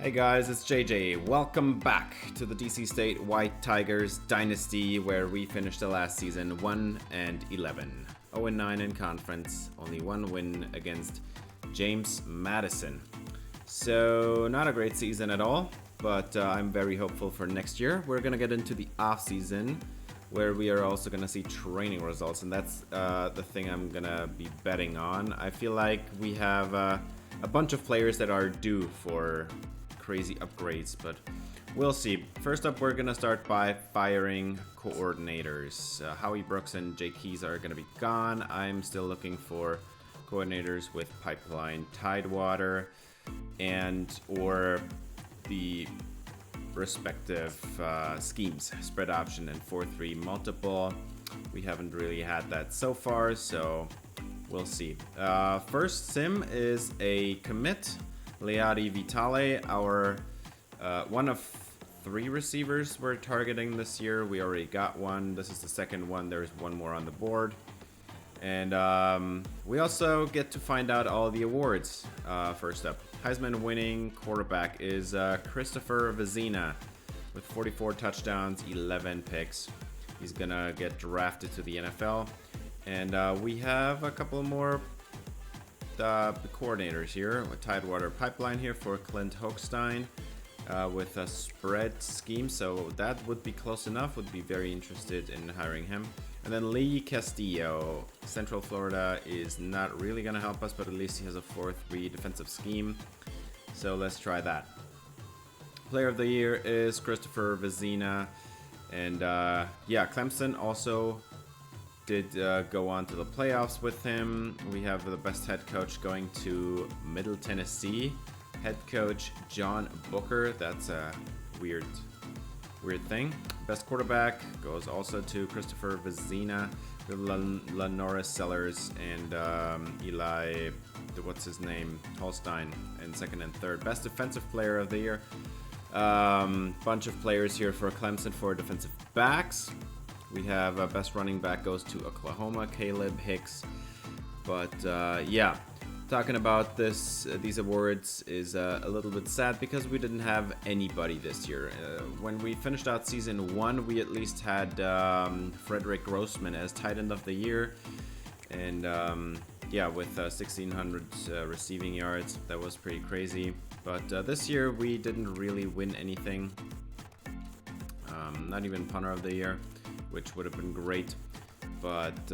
Hey guys, it's JJ. Welcome back to the DC State White Tigers Dynasty, where we finished the last season 1-11. 0-9 in conference, only one win against James Madison. So, not a great season at all, but I'm very hopeful for next year. We're going to get into the off season, where we are also going to see training results, and that's the thing I'm going to be betting on. I feel like we have a bunch of players that are due for crazy upgrades, but we'll see. First up, we're gonna start by firing coordinators. Howie Brooks and Jake Keys are gonna be gone. I'm still looking for coordinators with Pipeline, Tidewater, and or the respective schemes, spread option and 4-3 multiple. We haven't really had that so far, so we'll see. First sim is a commit. Leati Vitale, our one of 3 receivers we're targeting this year. We already got one. This is the second one. There's one more on the board. And we also get to find out all the awards. First up, Heisman winning quarterback is Christopher Vezina with 44 touchdowns, 11 picks. He's going to get drafted to the NFL. And we have a couple more the coordinators here with Tidewater Pipeline here for Clint Hochstein with a spread scheme, so that would be close enough. Would be very interested in hiring him. And then Lee Castillo, Central Florida, is not really going to help us, but at least he has a 4-3 defensive scheme, so let's try that. Player of the year is Christopher Vezina, and yeah, Clemson also did go on to the playoffs with him. We have the best head coach going to Middle Tennessee. Head coach John Booker. That's a weird thing. Best quarterback goes also to Christopher Vezina. We have Lanoris Sellers and Eli, what's his name? Holstein in second and third. Best defensive player of the year. Bunch of players here for Clemson for defensive backs. We have best running back goes to Oklahoma, Caleb Hicks. But yeah, talking about these awards is a little bit sad because we didn't have anybody this year. When we finished out season 1, we at least had Frederick Grossman as tight end of the year. And yeah, with 1,600 receiving yards, that was pretty crazy. But this year we didn't really win anything. Not even punter of the year, which would have been great. But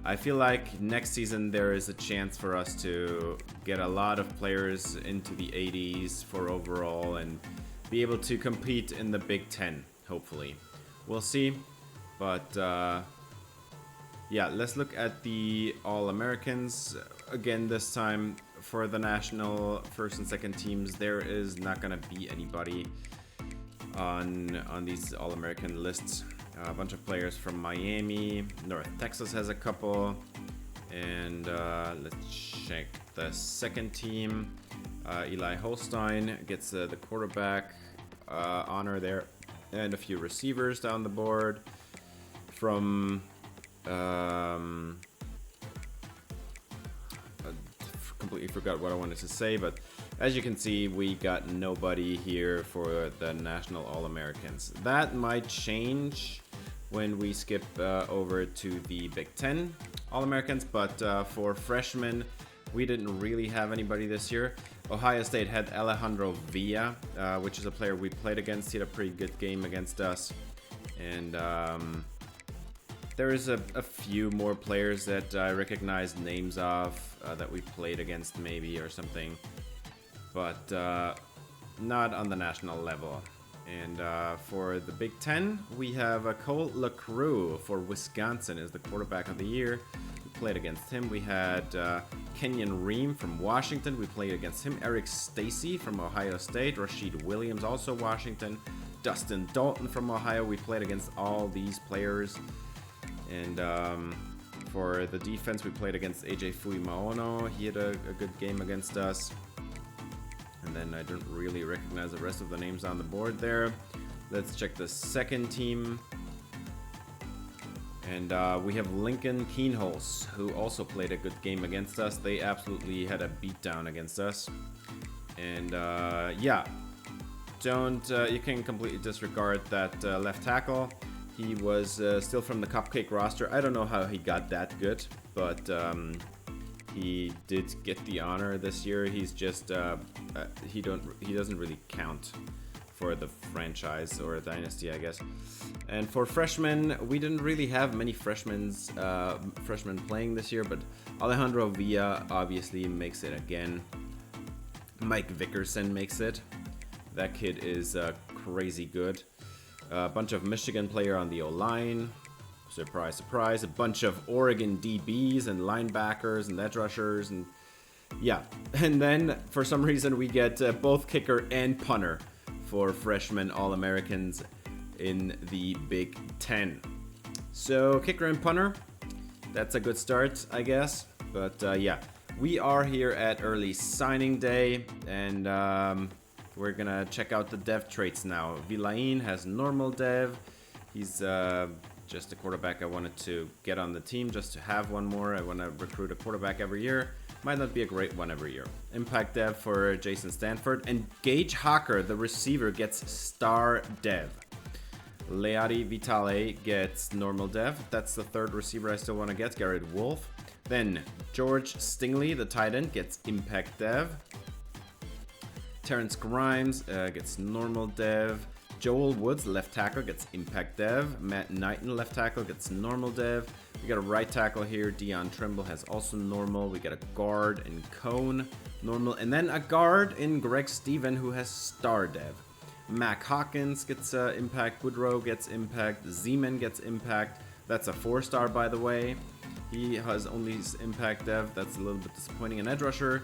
I feel like next season there is a chance for us to get a lot of players into the 80s for overall and be able to compete in the Big Ten, hopefully. We'll see. But yeah, let's look at the All-Americans. Again, this time for the national first and second teams, there is not going to be anybody on these All-American lists. A bunch of players from Miami, North Texas has a couple, and let's check the second team. Eli Holstein gets the quarterback honor there, and a few receivers down the board. From completely forgot what I wanted to say, but as you can see, we got nobody here for the National All-Americans. That might change when we skip over to the Big Ten All-Americans, but for freshmen, we didn't really have anybody this year. Ohio State had Alejandro Villa, which is a player we played against. He had a pretty good game against us. And there is a few more players that I recognize names of that we played against maybe or something, but not on the national level. And for the Big Ten, we have Cole LaCrue for Wisconsin is the quarterback of the year. We played against him. We had Kenyon Ream from Washington. We played against him. Eric Stacy from Ohio State. Rashid Williams, also Washington. Dustin Dalton from Ohio. We played against all these players. And for the defense, we played against AJ Fuimaono. He had a good game against us. And then I don't really recognize the rest of the names on the board there. Let's check the second team. And we have Lincoln Keenholz, who also played a good game against us. They absolutely had a beatdown against us. And yeah, you can completely disregard that left tackle. He was still from the Cupcake roster. I don't know how he got that good, but he did get the honor this year. He's just he doesn't really count for the franchise or Dynasty, I guess. And for freshmen, we didn't really have many freshmen playing this year, but Alejandro Villa obviously makes it again. Mike Vickerson makes it. That kid is crazy good. A bunch of Michigan player on the O-line. Surprise, surprise. A bunch of Oregon DBs and linebackers and edge rushers. And yeah. And then, for some reason, we get both kicker and punter for freshman All-Americans in the Big Ten. So, kicker and punter. That's a good start, I guess. But yeah. We are here at early signing day. And we're gonna check out the dev traits now. Vilain has normal dev. He's just a quarterback I wanted to get on the team just to have one more. I want to recruit a quarterback every year. Might not be a great one every year. Impact dev for Jason Stanford. And Gage Hawker, the receiver, gets star dev. Leati Vitale gets normal dev. That's the third receiver I still want to get. Garrett Wolf. Then George Stingley, the tight end, gets impact dev. Terrence Grimes gets normal dev. Joel Woods, left tackle, gets impact dev. Matt Knighton, left tackle, gets normal dev. We got a right tackle here. Deion Trimble has also normal. We got a guard in Cone, normal. And then a guard in Greg Steven, who has star dev. Mac Hawkins gets impact. Woodrow gets impact. Zeman gets impact. That's a 4-star, by the way. He has only impact dev. That's a little bit disappointing. An edge rusher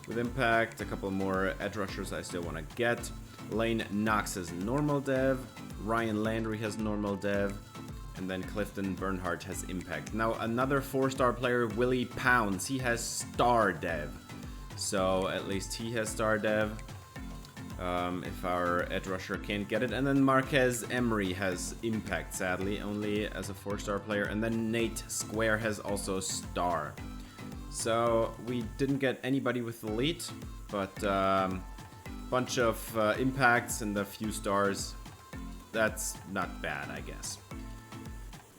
with impact. A couple more edge rushers I still want to get. Lane Knox has normal dev. Ryan Landry has normal dev. And then Clifton Bernhardt has impact. Now another 4-star player, Willie Pounds. He has star dev. So at least he has star dev. If our edge rusher can't get it. And then Marquez Emery has impact, sadly, only as a 4-star player. And then Nate Square has also star. So we didn't get anybody with elite, but bunch of impacts and a few stars. That's not bad, I guess.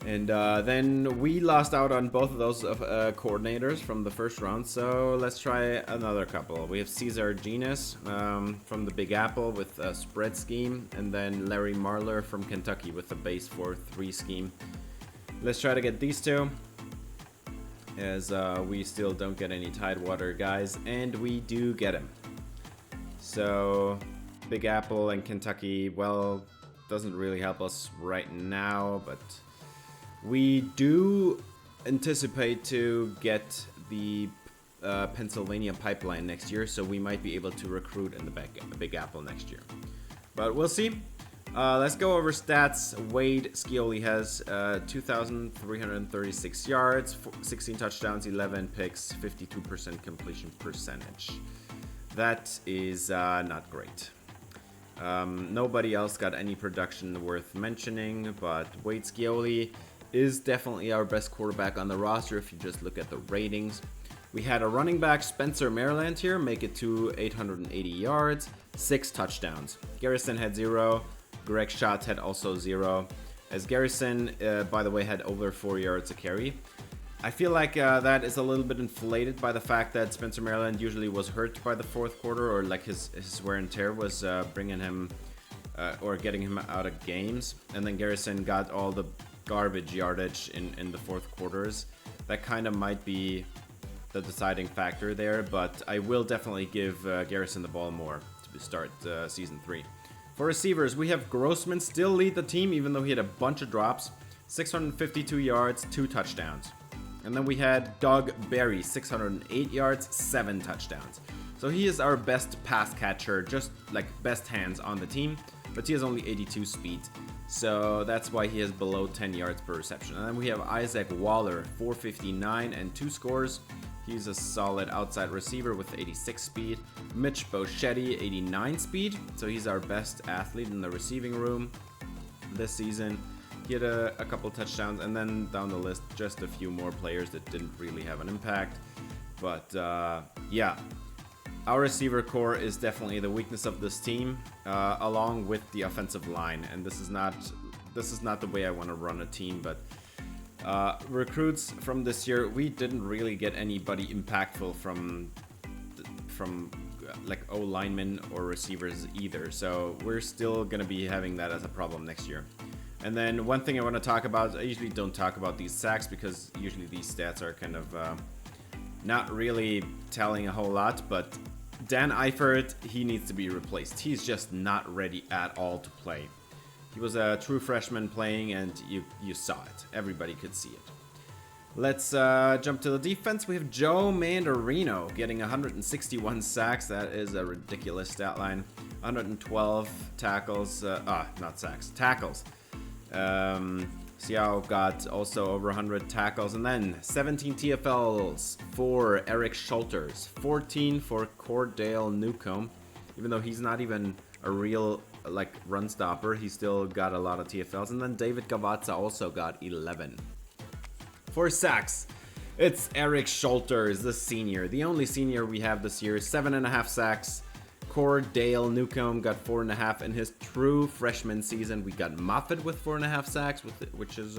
And then we lost out on both of those coordinators from the first round, so let's try another couple. We have Cesar Genis from the Big Apple with a spread scheme, and then Larry Marler from Kentucky with a base 4-3 scheme. Let's try to get these two, as we still don't get any Tidewater guys, and we do get them. So, Big Apple and Kentucky, well, doesn't really help us right now, but we do anticipate to get the Pennsylvania pipeline next year, so we might be able to recruit in the Big Apple next year. But we'll see. Let's go over stats. Wade Scioli has 2,336 yards, 16 touchdowns, 11 picks, 52% completion percentage. That is not great. Nobody else got any production worth mentioning, but Wade Scioli is definitely our best quarterback on the roster if you just look at the ratings. We had a running back, Spencer Maryland, here, make it to 880 yards, 6 touchdowns. Garrison had 0. Greg Schott had also 0. As Garrison, by the way, had over 4 yards a carry. I feel like that is a little bit inflated by the fact that Spencer Maryland usually was hurt by the fourth quarter, or like his wear and tear was bringing him or getting him out of games. And then Garrison got all the garbage yardage in the fourth quarters. That kind of might be the deciding factor there, but I will definitely give Garrison the ball more to start season 3. For receivers, we have Grossman still lead the team, even though he had a bunch of drops. 652 yards, 2 touchdowns. And then we had Doug Berry, 608 yards, 7 touchdowns. So he is our best pass catcher, just like best hands on the team, but he has only 82 speed. So that's why he has below 10 yards per reception. And then we have Isaac Waller, 459 and 2 scores. He's a solid outside receiver with 86 speed. Mitch Boschetti, 89 speed. So he's our best athlete in the receiving room this season. He had a couple touchdowns, and then down the list, just a few more players that didn't really have an impact. But yeah, our receiver core is definitely the weakness of this team, along with the offensive line. And this is not the way I want to run a team. But recruits from this year, we didn't really get anybody impactful from like O linemen or receivers either. So we're still gonna be having that as a problem next year. And then one thing I want to talk about, I usually don't talk about these sacks because usually these stats are kind of not really telling a whole lot, but Dan Eifert, he needs to be replaced. He's just not ready at all to play. He was a true freshman playing, and you saw it. Everybody could see it. Let's jump to the defense. We have Joe Mandarino getting 161 sacks. That is a ridiculous stat line. 112 tackles, not sacks, tackles. Xiao got also over 100 tackles, and then 17 TFLs for Eric Schulters, 14 for Cordale Newcomb. Even though he's not even a real like run stopper, he still got a lot of TFLs. And then David Gavazza also got 11. For sacks, it's Eric Schulters, the senior, the only senior we have this year, 7.5 sacks. Cordale Newcomb got 4.5 in his true freshman season. We got Moffitt with 4.5 sacks, which is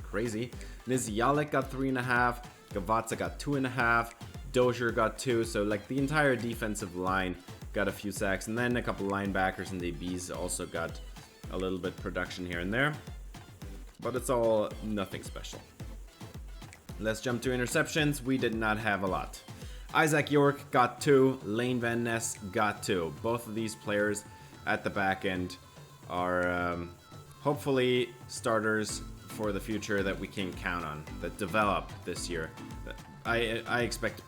crazy. Nizialek got 3.5. Gavazza got 2.5. Dozier got 2. So like the entire defensive line got a few sacks, and then a couple linebackers and DBs also got a little bit production here and there. But it's all nothing special. Let's jump to interceptions. We did not have a lot. Isaac York got 2, Lane Van Ness got 2. Both of these players at the back end are hopefully starters for the future that we can count on, that develop this year. I expect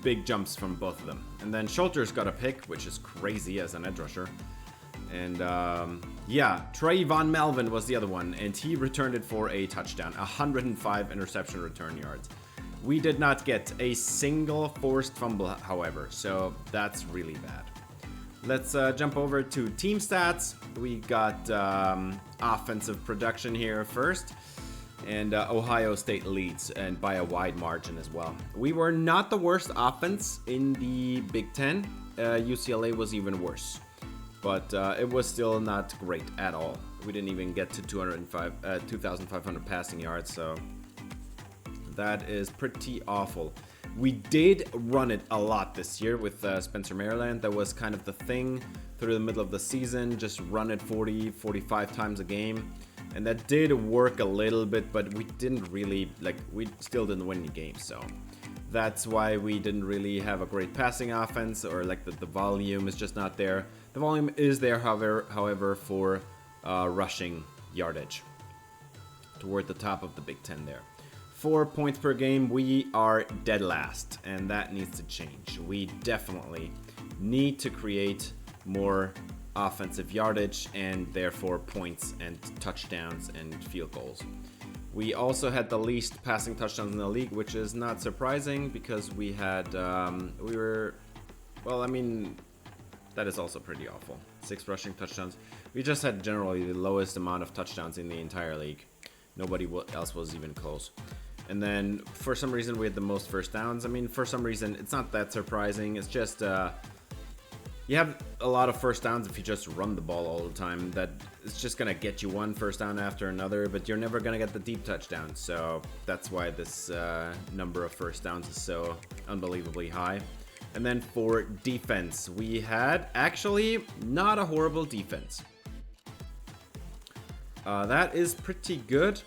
big jumps from both of them. And then Schulters got a pick, which is crazy as an edge rusher. And yeah, Trey Von Melvin was the other one, and he returned it for a touchdown, 105 interception return yards. We did not get a single forced fumble, however, so that's really bad. Let's jump over to team stats. We got offensive production here first, and Ohio State leads, and by a wide margin as well. We were not the worst offense in the Big Ten. UCLA was even worse, but it was still not great at all. We didn't even get to 2,500 passing yards, so that is pretty awful. We did run it a lot this year with Spencer Maryland. That was kind of the thing through the middle of the season. Just run it 40, 45 times a game. And that did work a little bit, but we didn't really, we still didn't win any games. So that's why we didn't really have a great passing offense, or the volume is just not there. The volume is there, however, for rushing yardage toward the top of the Big Ten there. 4 points per game, we are dead last, and that needs to change. We definitely need to create more offensive yardage and therefore points and touchdowns and field goals. We also had the least passing touchdowns in the league, which is not surprising because we had, that is also pretty awful. 6 rushing touchdowns. We just had generally the lowest amount of touchdowns in the entire league. Nobody else was even close. And then for some reason we had the most first downs. I mean, for some reason it's not that surprising. It's just you have a lot of first downs if you just run the ball all the time. That it's just gonna get you one first down after another, but you're never gonna get the deep touchdowns. So that's why this number of first downs is so unbelievably high. And then for defense, we had actually not a horrible defense. That is pretty good.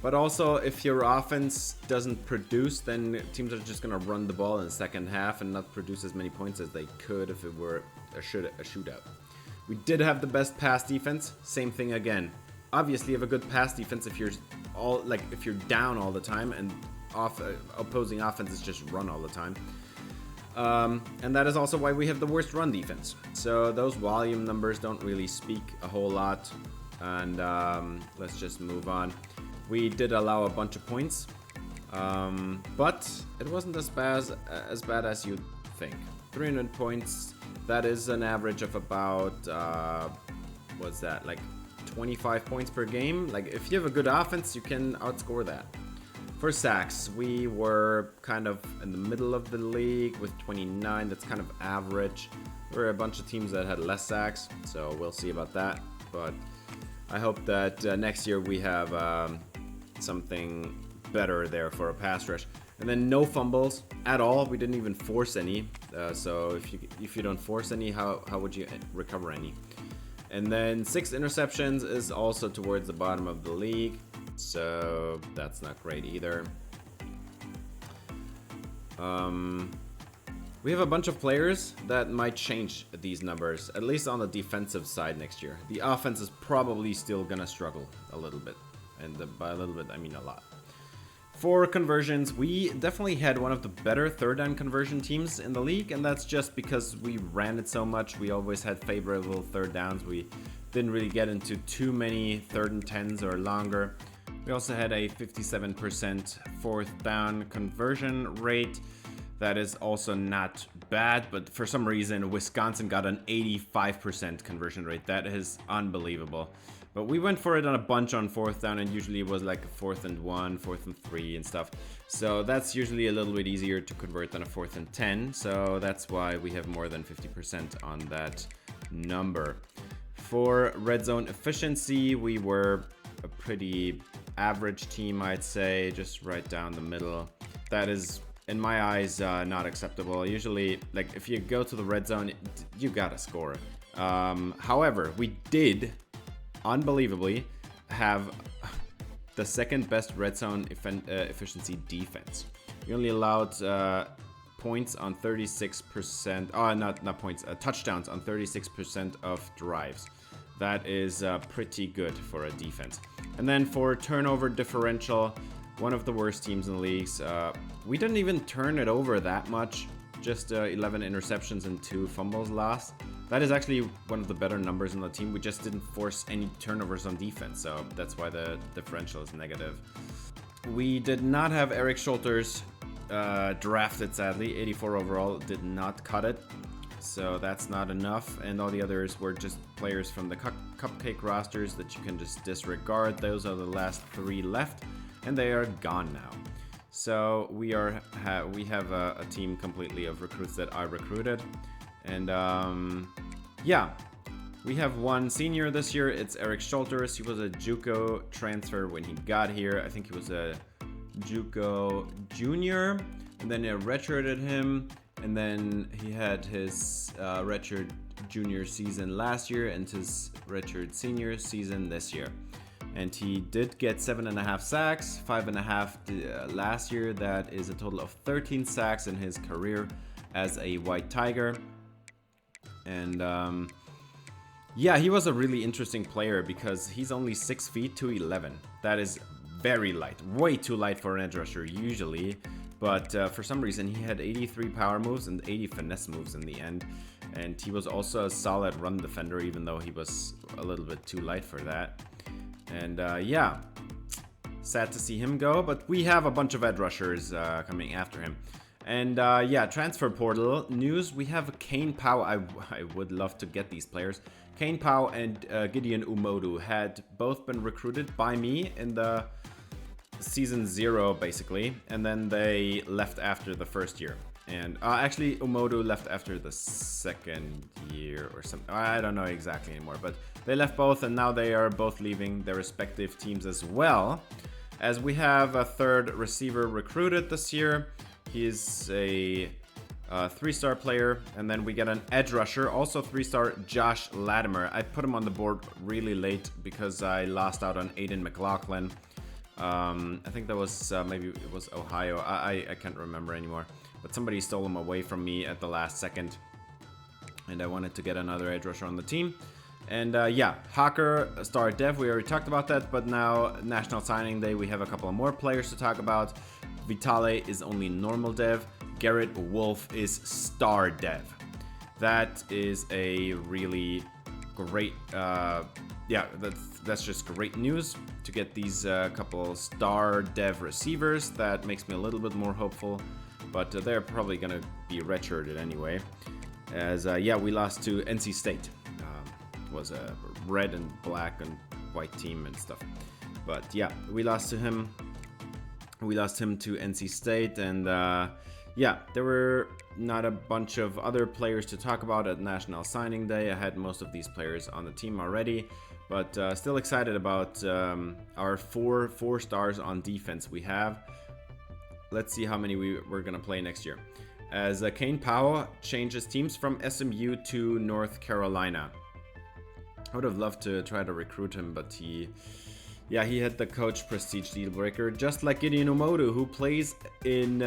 But also, if your offense doesn't produce, then teams are just going to run the ball in the second half and not produce as many points as they could if it were a shootout. We did have the best pass defense. Same thing again. Obviously, you have a good pass defense if you're down all the time and opposing offenses just run all the time. And that is also why we have the worst run defense. So those volume numbers don't really speak a whole lot. And let's just move on. We did allow a bunch of points, but it wasn't as bad as you'd think. 300 points, that is an average of about, 25 points per game. If you have a good offense, you can outscore that. For sacks, we were kind of in the middle of the league with 29. That's kind of average. There were a bunch of teams that had less sacks, so we'll see about that. But I hope that next year we have something better there for a pass rush. And then no fumbles at all. We didn't even force any. So if you don't force any, how would you recover any? And then 6 interceptions is also towards the bottom of the league. So that's not great either. We have a bunch of players that might change these numbers, at least on the defensive side next year. The offense is probably still gonna struggle a little bit. And by a little bit, I mean a lot. For conversions, we definitely had one of the better third down conversion teams in the league, and that's just because we ran it so much. We always had favorable third downs. We didn't really get into too many 3rd and 10s or longer. We also had a 57% 4th down conversion rate. That is also not bad, but for some reason, Wisconsin got an 85% conversion rate. That is unbelievable. But we went for it on a bunch on 4th down, and usually it was like 4th and 1, 4th and 3 and stuff. So that's usually a little bit easier to convert than a 4th and 10. So that's why we have more than 50% on that number. For red zone efficiency, we were a pretty average team, I'd say, just right down the middle. That is, in my eyes, not acceptable. Usually, like, if you go to the red zone, you gotta score. However, we did, unbelievably, have the 2nd best red zone efficiency defense. We only allowed points on 36%, not points, touchdowns on 36% of drives. That is pretty good for a defense. And then for turnover differential, one of the worst teams in the leagues. We didn't even turn it over that much, just 11 interceptions and 2 fumbles lost. That is actually one of the better numbers in the team. We just didn't force any turnovers on defense, so that's why the differential is negative. We did not have Eric Schulters drafted, sadly. 84 overall, did not cut it, so that's not enough. And all the others were just players from the cupcake rosters that you can just disregard. Those are the last 3 left, and they are gone now. So we have a team completely of recruits that I recruited. And yeah, we have one senior this year. It's Eric Schulters. He was a JUCO transfer when he got here. I think he was a JUCO junior, and then they redshirted him, and then he had his redshirt junior season last year and his redshirt senior season this year. And he did get 7.5 sacks, 5.5 last year. That is a total of 13 sacks in his career as a White Tiger. And yeah, he was a really interesting player because he's only 6 feet 211. That is very light, way too light for an edge rusher usually. But for some reason, he had 83 power moves and 80 finesse moves in the end. And he was also a solid run defender, even though he was a little bit too light for that. And yeah, sad to see him go, but we have a bunch of edge rushers coming after him. And yeah, transfer portal news. We have Kane Powell. I would love to get these players. Kane Powell and Gideon Umodu had both been recruited by me in the season 0, basically. And then they left after the first year. And actually, Umodu left after the 2nd year or something. I don't know exactly anymore. But they left both, and now they are both leaving their respective teams as well. As we have a 3rd receiver recruited this year. He's a 3-star player, and then we get an edge rusher, also 3-star Josh Latimer. I put him on the board really late because I lost out on Aiden McLaughlin. I think that was maybe it was Ohio. I can't remember anymore, but somebody stole him away from me at the last second, and I wanted to get another edge rusher on the team. And yeah, Hawker, star dev, we already talked about that, but now National Signing Day, we have a couple of more players to talk about. Vitale is only normal dev. Garrett Wolf is star dev. That is a really great, yeah, that's just great news to get these couple star dev receivers. That makes me a little bit more hopeful, but they're probably gonna be redshirted anyway. As yeah, we lost to NC State. It was a red and black and white team and stuff. But yeah, we lost to him. We lost him to NC State, and yeah, there were not a bunch of other players to talk about at National Signing Day. I had most of these players on the team already, but still excited about our four stars on defense we have. Let's see how many we're going to play next year. As Kane Powell changes teams from SMU to North Carolina. I would have loved to try to recruit him, but he had the coach prestige deal breaker, just like Gideon Omodu, who plays in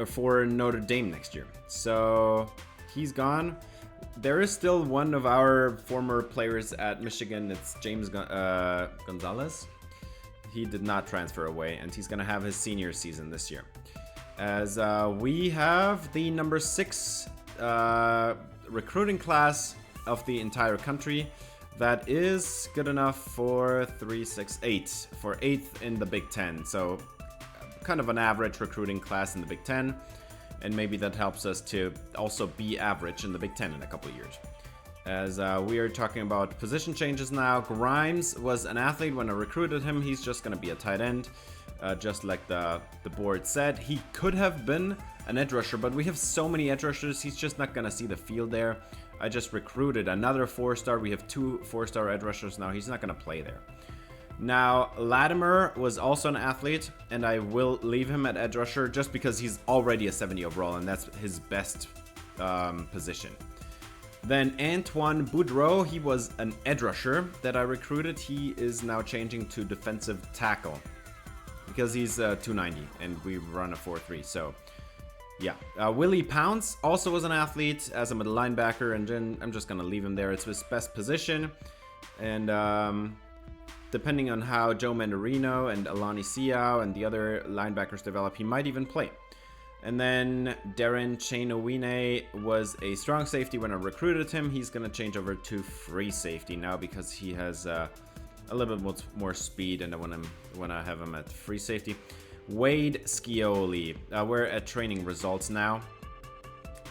for Notre Dame next year. So he's gone. There is still one of our former players at Michigan. It's James Gonzalez. He did not transfer away, and he's going to have his senior season this year. As we have the number 6 recruiting class of the entire country. That is good enough for 3, 6, 8. For 8th in the Big Ten. So kind of an average recruiting class in the Big Ten. And maybe that helps us to also be average in the Big Ten in a couple of years. As we are talking about position changes now. Grimes was an athlete when I recruited him. He's just going to be a tight end. Just like the board said. He could have been an edge rusher, but we have so many edge rushers, he's just not going to see the field there. I just recruited another 4-star. We have 2 4-star edge rushers now. He's not going to play there. Now, Latimer was also an athlete, and I will leave him at edge rusher just because he's already a 70 overall, and that's his best position. Then Antoine Boudreau, he was an edge rusher that I recruited. He is now changing to defensive tackle because he's 290, and we run a 4-3, so... yeah, Willie Pounce also was an athlete as a middle linebacker, and then I'm just going to leave him there. It's his best position, and depending on how Joe Mandarino and Alani Siao and the other linebackers develop, he might even play. And then Darren Chainowine was a strong safety when I recruited him. He's going to change over to free safety now because he has a little bit more speed, and when I have him at free safety. Wade Scioli. We're at training results now.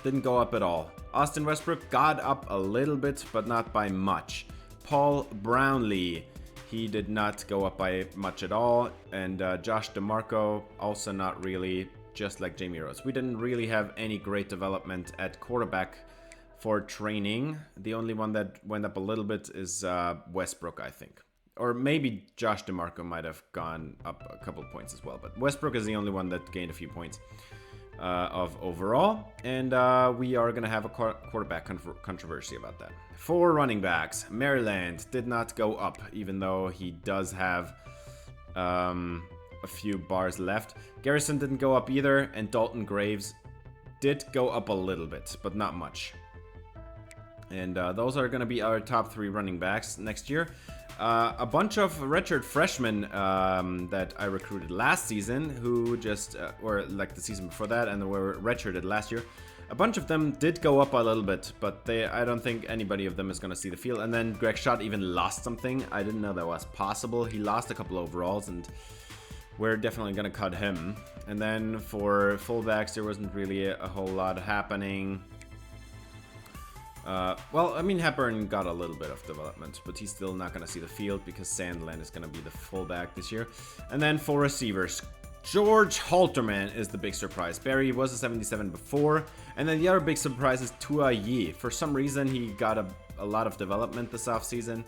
Didn't go up at all. Austin Westbrook got up a little bit, but not by much. Paul Brownlee. He did not go up by much at all. And Josh DeMarco, also not really, just like Jamie Rose. We didn't really have any great development at quarterback for training. The only one that went up a little bit is Westbrook, I think. Or maybe Josh DeMarco might have gone up a couple points as well. But Westbrook is the only one that gained a few points of overall. And we are going to have a quarterback controversy about that. 4 running backs. Maryland did not go up, even though he does have a few bars left. Garrison didn't go up either. And Dalton Graves did go up a little bit, but not much. And those are going to be our top 3 running backs next year. A bunch of redshirt freshmen that I recruited last season, who just, or like the season before that, and were redshirted last year. A bunch of them did go up a little bit, but I don't think anybody of them is going to see the field. And then Greg Schott even lost something. I didn't know that was possible. He lost a couple overalls, and we're definitely going to cut him. And then for fullbacks, there wasn't really a whole lot happening. Well, I mean, Hepburn got a little bit of development, but he's still not going to see the field because Sandland is going to be the fullback this year. And then for receivers, George Halterman is the big surprise. Barry was a 77 before, and then the other big surprise is Tua Yi. For some reason, he got a lot of development this offseason,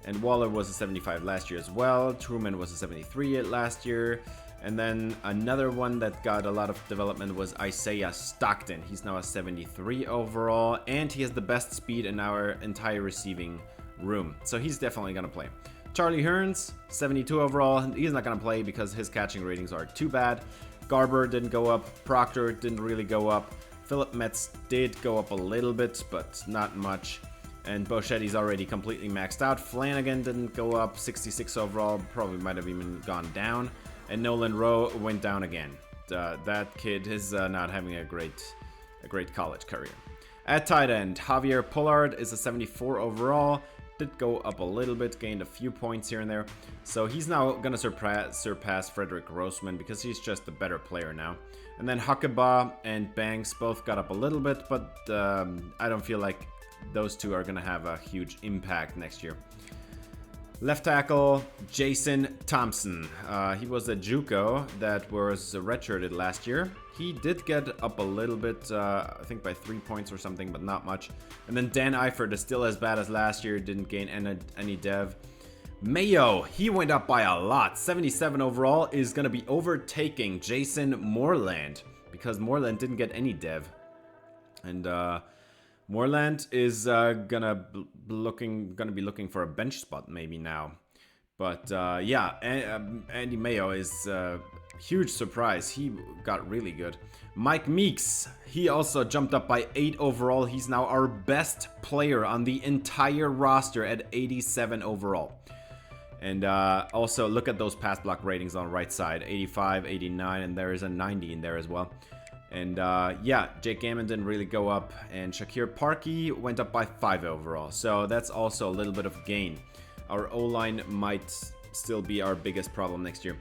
and Waller was a 75 last year as well. Truman was a 73 last year. And then another one that got a lot of development was Isaiah Stockton. He's now a 73 overall, and he has the best speed in our entire receiving room. So he's definitely going to play. Charlie Hearns, 72 overall. He's not going to play because his catching ratings are too bad. Garber didn't go up. Proctor didn't really go up. Philip Metz did go up a little bit, but not much. And Bochetti's already completely maxed out. Flanagan didn't go up. 66 overall. Probably might have even gone down. And Nolan Rowe went down again. That kid is not having a great college career. At tight end, Javier Pollard is a 74 overall. Did go up a little bit, gained a few points here and there. So he's now going to surpass Frederick Grossman because he's just a better player now. And then Huckabee and Banks both got up a little bit, but I don't feel like those two are going to have a huge impact next year. Left tackle, Jason Thompson. He was a JUCO that was redshirted last year. He did get up a little bit, I think by 3 points or something, but not much. And then Dan Eifert is still as bad as last year, didn't gain any dev. Mayo, he went up by a lot. 77 overall, is going to be overtaking Jason Moreland because Moreland didn't get any dev. And Moreland is gonna be looking for a bench spot maybe now. But yeah, Andy Mayo is a huge surprise. He got really good. Mike Meeks, he also jumped up by 8 overall. He's now our best player on the entire roster at 87 overall. And also look at those pass block ratings on the right side, 85, 89, and there is a 90 in there as well. And yeah, Jake Gammon didn't really go up, and Shakir Parkey went up by 5 overall. So that's also a little bit of gain. Our O-line might still be our biggest problem next year,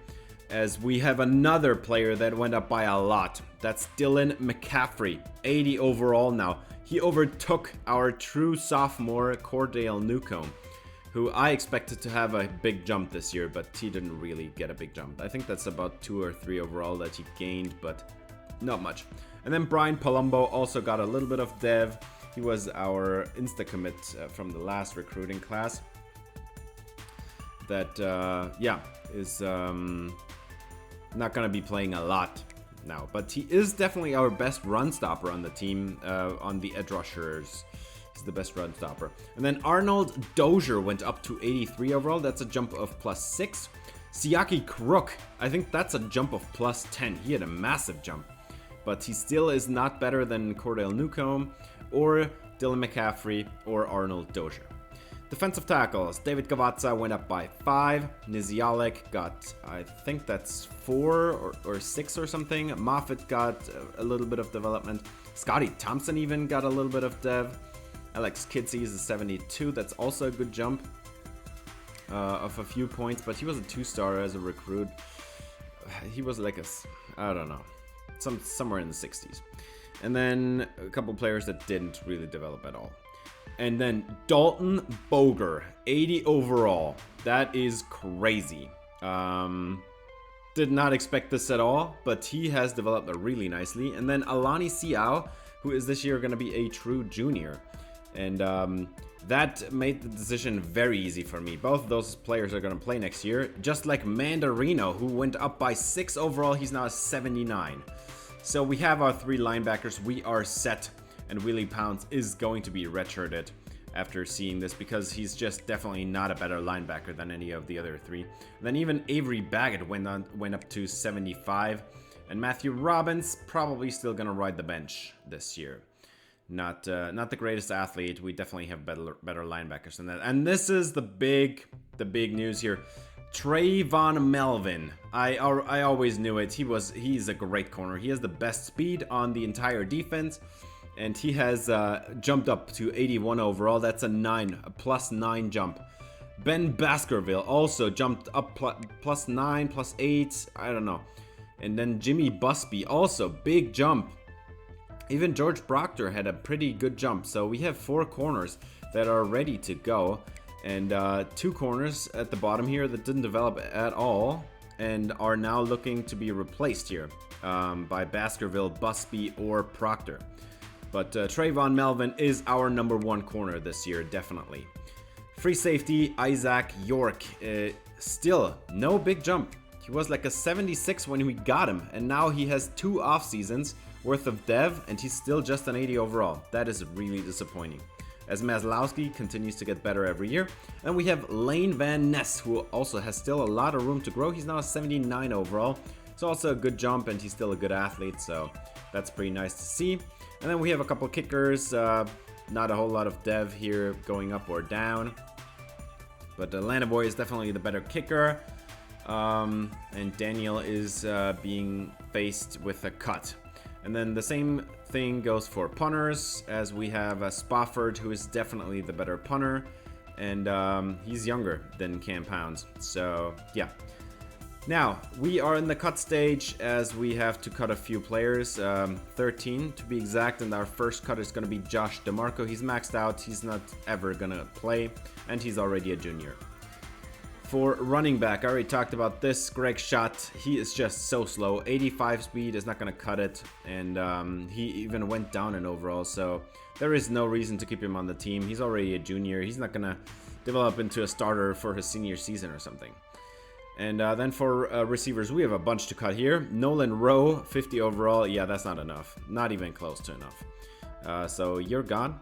as we have another player that went up by a lot. That's Dylan McCaffrey, 80 overall now. He overtook our true sophomore Cordale Newcomb, who I expected to have a big jump this year, but he didn't really get a big jump. I think that's about 2 or 3 overall that he gained, but not much. And then Brian Palumbo also got a little bit of dev. He was our insta-commit from the last recruiting class. That, yeah, is not going to be playing a lot now. But he is definitely our best run stopper on the team, on the edge rushers. He's the best run stopper. And then Arnold Dozier went up to 83 overall. That's a jump of +6. Siaki Crook, I think that's a jump of +10. He had a massive jump. But he still is not better than Cordale Newcomb or Dylan McCaffrey or Arnold Dozier. Defensive tackles, David Gavazza went up by 5. Nizialek got, I think that's 4 or 6 or something. Moffitt got a little bit of development. Scotty Thompson even got a little bit of dev. Alex Kidsey is a 72. That's also a good jump of a few points, but he was a 2-star as a recruit. He was like I don't know. Somewhere in the 60s. And then a couple players that didn't really develop at all. And then Dalton Boger, 80 overall. That is crazy. Did not expect this at all, but he has developed really nicely. And then Alani Siao, who is this year going to be a true junior. And that made the decision very easy for me. Both of those players are going to play next year. Just like Mandarino, who went up by 6 overall. He's now a 79. So we have our 3 linebackers. We are set. And Willie Pounds is going to be redshirted after seeing this, because he's just definitely not a better linebacker than any of the other 3. And then even Avery Baggett went up to 75. And Matthew Robbins probably still going to ride the bench this year. Not the greatest athlete. We definitely have better linebackers than that. And this is the big news here. Trayvon Melvin. I always knew it. He's a great corner. He has the best speed on the entire defense, and he has jumped up to 81 overall. That's a +9 jump. Ben Baskerville also jumped up +9, +8. I don't know. And then Jimmy Busby also big jump. Even George Proctor had a pretty good jump. So we have 4 corners that are ready to go. And 2 corners at the bottom here that didn't develop at all and are now looking to be replaced here by Baskerville, Busby, or Proctor. But Trayvon Melvin is our number 1 corner this year, definitely. Free safety, Isaac York. Still, no big jump. He was like a 76 when we got him, and now he has 2 off seasons worth of dev, and he's still just an 80 overall. That is really disappointing. As Maslowski continues to get better every year. And we have Lane Van Ness, who also has still a lot of room to grow. He's now a 79 overall. It's also a good jump, and he's still a good athlete, so that's pretty nice to see. And then we have a couple kickers. Not a whole lot of dev here going up or down. But Atlanta Boy is definitely the better kicker. And Daniel is being faced with a cut. And then the same thing goes for punters, as we have Spofford, who is definitely the better punter, and he's younger than Cam Pounds. So yeah. Now we are in the cut stage, as we have to cut a few players, 13 to be exact, and our first cut is going to be Josh DeMarco. He's maxed out. He's not ever gonna play, and he's already a junior. For running back, I already talked about this. Greg Schott, he is just so slow. 85 speed is not going to cut it, and he even went down in overall, so there is no reason to keep him on the team. He's already a junior. He's not going to develop into a starter for his senior season or something. And then for receivers, we have a bunch to cut here. Nolan Rowe, 50 overall. Yeah, that's not enough. Not even close to enough. So you're gone.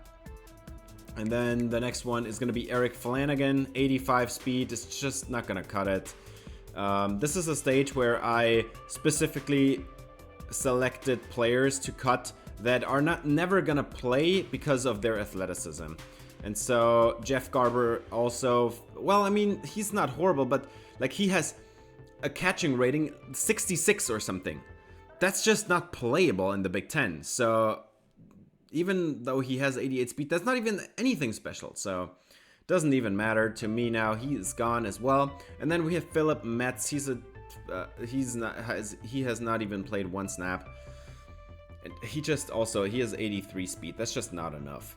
And then the next one is going to be Eric Flanagan, 85 speed. It's just not going to cut it. This is a stage where I specifically selected players to cut that are never going to play because of their athleticism. And so Jeff Garber also, well, I mean, he's not horrible, but like he has a catching rating 66 or something. That's just not playable in the Big Ten. So even though he has 88 speed, that's not even anything special. So it doesn't even matter to me now. He is gone as well. And then we have Philip Metz. He has not even played one snap. And he has 83 speed. That's just not enough.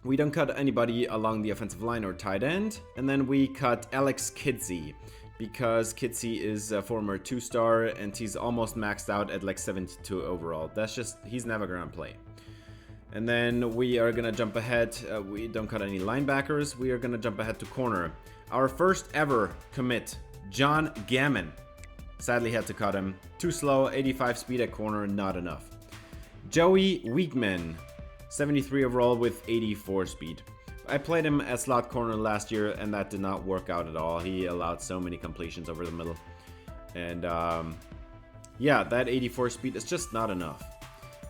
We don't cut anybody along the offensive line or tight end. And then we cut Alex Kidsey, because Kidsey is a former 2-star and he's almost maxed out at like 72 overall. He's never gonna play. And then we are gonna jump ahead. We don't cut any linebackers. We are gonna jump ahead to corner. Our first ever commit, John Gammon. Sadly had to cut him. Too slow, 85 speed at corner, not enough. Joey Weigman, 73 overall with 84 speed. I played him as slot corner last year and that did not work out at all. He allowed so many completions over the middle. And yeah, that 84 speed is just not enough.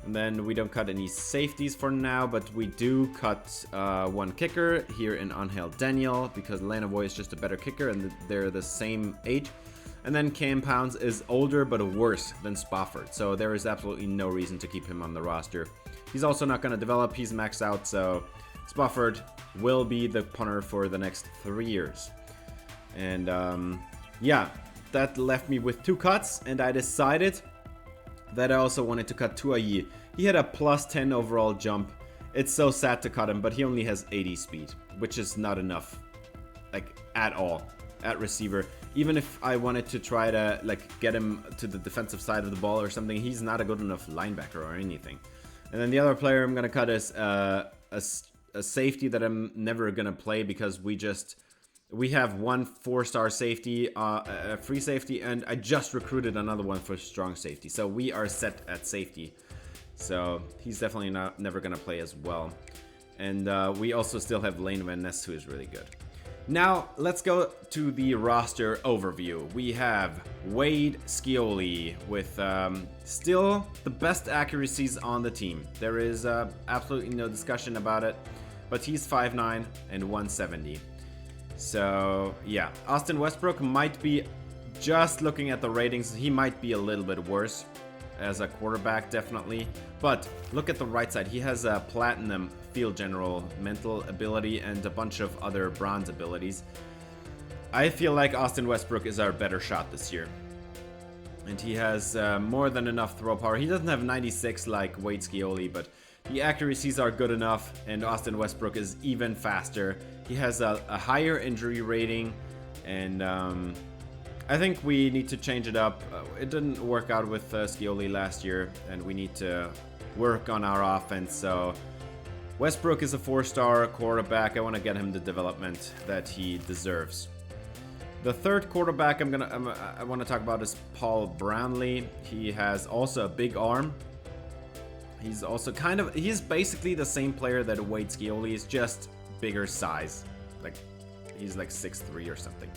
And then we don't cut any safeties for now, but we do cut one kicker here in Angel Daniel, because Lanovoy is just a better kicker and they're the same age. And then Cam Pounds is older but worse than Spofford, so there is absolutely no reason to keep him on the roster. He's also not going to develop, he's maxed out, so Spofford will be the punter for the next 3 years. And yeah, that left me with 2 cuts, and I decided that I also wanted to cut Tuayi. He had a plus 10 overall jump. It's so sad to cut him, but he only has 80 speed, which is not enough, like at all, at receiver. Even if I wanted to try to like get him to the defensive side of the ball or something, he's not a good enough linebacker or anything. And then the other player I'm gonna cut is a safety that I'm never gonna play, because we have one 4-star safety, a free safety, and I just recruited another one for strong safety. So we are set at safety. So he's definitely never going to play as well. And we also still have Lane Van Ness, who is really good. Now, let's go to the roster overview. We have Wade Scioli with still the best accuracies on the team. There is absolutely no discussion about it, but he's 5'9" and 170. So yeah, Austin Westbrook might be, just looking at the ratings, he might be a little bit worse as a quarterback, definitely. But look at the right side. He has a platinum field general mental ability and a bunch of other bronze abilities. I feel like Austin Westbrook is our better shot this year. And he has more than enough throw power. He doesn't have 96 like Wade Scioli, but the accuracies are good enough, and Austin Westbrook is even faster. He has a higher injury rating, and I think we need to change it up. It didn't work out with Scioli last year, and we need to work on our offense. So Westbrook is a 4-star quarterback. I want to get him the development that he deserves. The third quarterback I want to talk about is Paul Brownlee. He has also a big arm. He's also he's basically the same player that Wade Scioli is, just bigger size. Like, he's like 6'3" or something.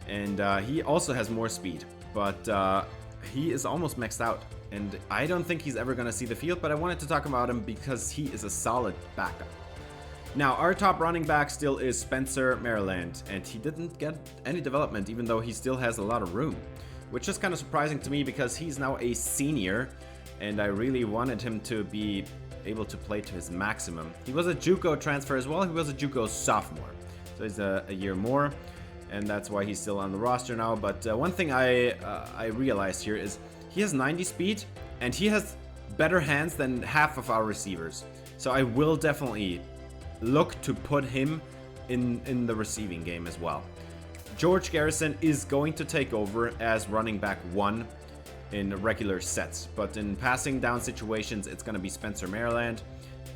And he also has more speed, but he is almost maxed out. And I don't think he's ever going to see the field, but I wanted to talk about him because he is a solid backup. Now, our top running back still is Spencer Maryland, and he didn't get any development, even though he still has a lot of room, which is kind of surprising to me because he's now a senior, and I really wanted him to be able to play to his maximum. He was a JUCO transfer as well. He was a JUCO sophomore, so he's a year more, and that's why he's still on the roster now. But one thing I realized here is he has 90 speed, and he has better hands than half of our receivers. So I will definitely look to put him in the receiving game as well. George Garrison is going to take over as running back 1 in regular sets, but in passing down situations, it's going to be Spencer Maryland.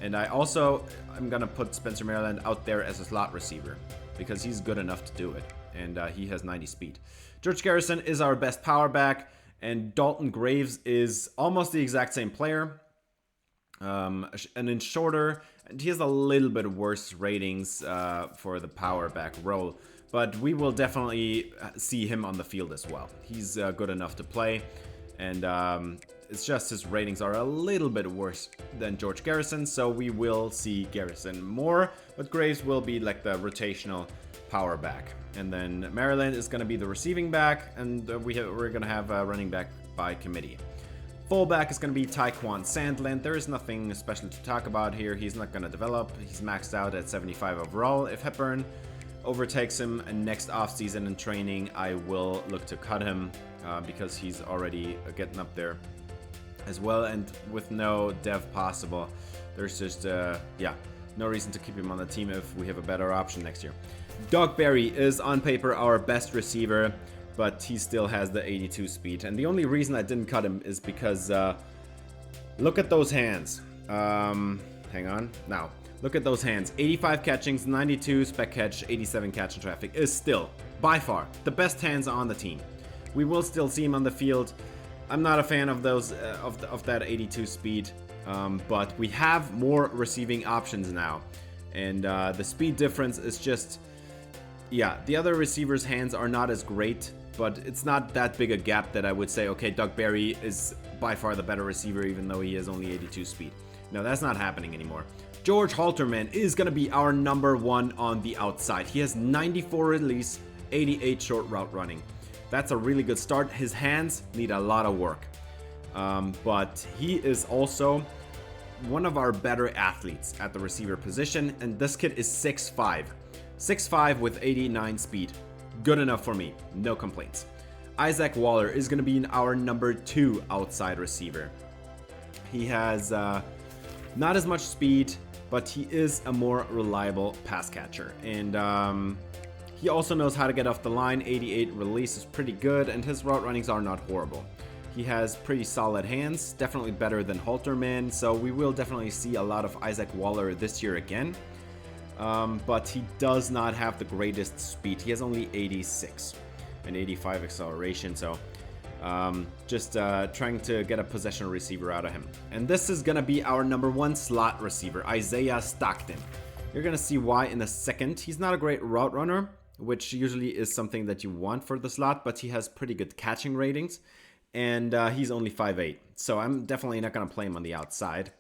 And I'm going to put Spencer Maryland out there as a slot receiver because he's good enough to do it, and he has 90 speed. George Garrison is our best power back, and Dalton Graves is almost the exact same player, an inch shorter, and he has a little bit worse ratings for the power back role, but we will definitely see him on the field as well. He's good enough to play, and it's just his ratings are a little bit worse than George Garrison, so we will see Garrison more, but Graves will be like the rotational power back. And then Maryland is going to be the receiving back, and we're going to have a running back by committee. Fullback is going to be Tyquan Sandland. There is nothing special to talk about here. He's not going to develop. He's maxed out at 75 overall. If Hepburn overtakes him next offseason in training, I will look to cut him because he's already getting up there as well, and with no dev possible, there's just no reason to keep him on the team if we have a better option next year. Doug Berry is on paper our best receiver, but he still has the 82 speed, and the only reason I didn't cut him is because look at those hands. Hang on. Now look at those hands. 85 catchings, 92 spec catch, 87 catch in traffic is still by far the best hands on the team. We will still see him on the field. I'm not a fan of those of that 82 speed, but we have more receiving options now, and the speed difference is just, the other receivers' hands are not as great, but it's not that big a gap that I would say, okay, Doug Berry is by far the better receiver even though he has only 82 speed. No, that's not happening anymore. George Halterman is going to be our number 1 on the outside. He has 94 release, 88 short route running. That's a really good start. His hands need a lot of work, but he is also one of our better athletes at the receiver position, and this kid is 6'5". 6'5" with 89 speed. Good enough for me. No complaints. Isaac Waller is going to be our number 2 outside receiver. He has not as much speed, but he is a more reliable pass catcher, and he also knows how to get off the line. 88 release is pretty good, and his route runnings are not horrible. He has pretty solid hands, definitely better than Halterman, so we will definitely see a lot of Isaac Waller this year again. But he does not have the greatest speed. He has only 86 and 85 acceleration, so just trying to get a possession receiver out of him. And this is going to be our number 1 slot receiver, Isaiah Stockton. You're going to see why in a second. He's not a great route runner, which usually is something that you want for the slot, but he has pretty good catching ratings, and he's only 5'8", so I'm definitely not going to play him on the outside.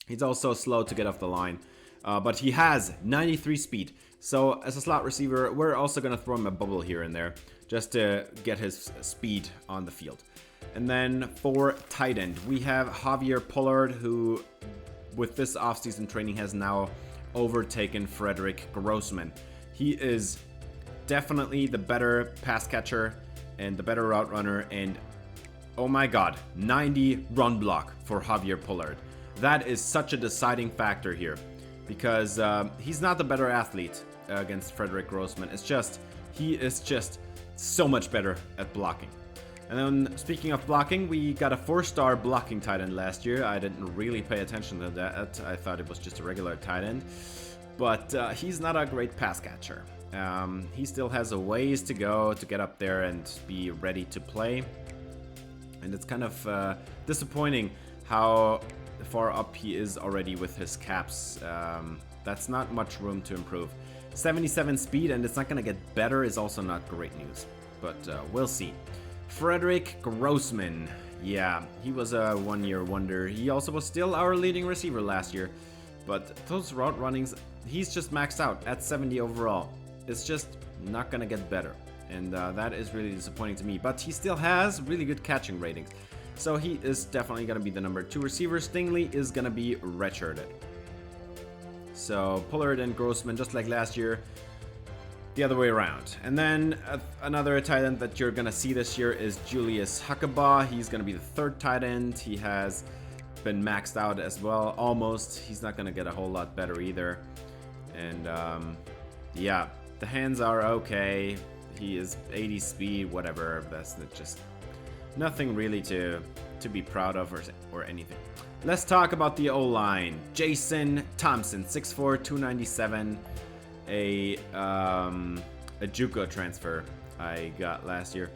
He's also slow to get off the line, but he has 93 speed, so as a slot receiver, we're also going to throw him a bubble here and there, just to get his speed on the field. And then for tight end, we have Javier Pollard, who with this offseason training has now overtaken Frederick Grossman. He is definitely the better pass catcher and the better route runner, and oh my god, 90 run block for Javier Pollard. That is such a deciding factor here, because he's not the better athlete against Frederick Grossman. It's just, he is just so much better at blocking. And then speaking of blocking, we got a 4-star blocking tight end last year. I didn't really pay attention to that. I thought it was just a regular tight end. But he's not a great pass catcher. He still has a ways to go to get up there and be ready to play. And it's kind of disappointing how far up he is already with his caps. That's not much room to improve. 77 speed, and it's not going to get better, is also not great news. But we'll see. Frederick Grossman. Yeah, he was a one-year wonder. He also was still our leading receiver last year. But those route runnings, he's just maxed out at 70 overall. It's just not going to get better. And that is really disappointing to me. But he still has really good catching ratings. So he is definitely going to be the number 2 receiver. Stingley is going to be redshirted. So Pollard and Grossman, just like last year, the other way around. And then another tight end that you're going to see this year is Julius Huckabaugh. He's going to be the 3rd tight end. He has been maxed out as well, almost. He's not going to get a whole lot better either. And yeah, The hands are okay. He is 80 speed, whatever. That's just nothing really to be proud of or anything. Let's talk about the O-line. Jason Thompson, 6'4", 297. A JUCO transfer I got last year.